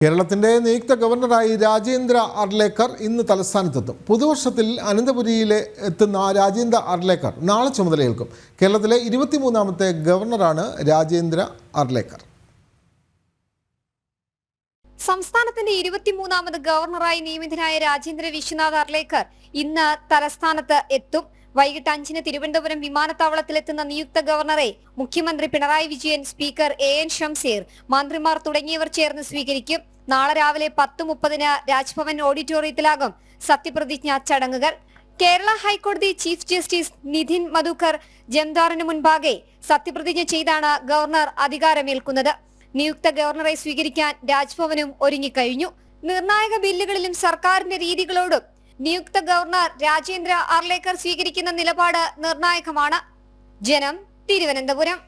കേരളത്തിന്റെ നിയുക്ത ഗവർണറായി രാജേന്ദ്ര അർലേക്കർ ഇന്ന് തലസ്ഥാനത്തെത്തും. പുതുവർഷത്തിൽ അനന്തപുരിയിലെ എത്തുന്ന രാജേന്ദ്ര അർലേക്കർ നാളെ ചുമതലയേൽക്കും. കേരളത്തിലെ 23ാമത്തെ ഗവർണറാണ് രാജേന്ദ്ര അർലേക്കർ. സംസ്ഥാനത്തിന്റെ 23ാമത് ഗവർണറായി നിയമിതനായ രാജേന്ദ്ര വിശ്വനാഥ് അർലേക്കർ ഇന്ന് തലസ്ഥാനത്ത് എത്തും. വൈകിട്ട് 5-ന് തിരുവനന്തപുരം വിമാനത്താവളത്തിലെത്തുന്ന നിയുക്ത ഗവർണറെ മുഖ്യമന്ത്രി പിണറായി വിജയൻ, സ്പീക്കർ AN ഷംസീർ, മന്ത്രിമാർ തുടങ്ങിയവർ ചേർന്ന് സ്വീകരിക്കും. നാളെ രാവിലെ 10:30-ന് രാജ്ഭവൻ ഓഡിറ്റോറിയത്തിലാകും സത്യപ്രതിജ്ഞാ ചടങ്ങുകൾ. കേരള ഹൈക്കോടതി ചീഫ് ജസ്റ്റിസ് നിധിൻ മധുക്കർ ജംദാറിന് മുൻപാകെ സത്യപ്രതിജ്ഞ ചെയ്താണ് ഗവർണർ അധികാരമേൽക്കുന്നത്. നിയുക്ത ഗവർണറെ സ്വീകരിക്കാൻ രാജ്ഭവനും ഒരുങ്ങിക്കഴിഞ്ഞു. നിർണായക ബില്ലുകളിലും സർക്കാരിന്റെ രീതികളോടും നിയുക്ത ഗവർണർ രാജേന്ദ്ര അർലേക്കർ സ്വീകരിക്കുന്ന നിലപാട് നിർണായകമാണ്. ജനം, തിരുവനന്തപുരം.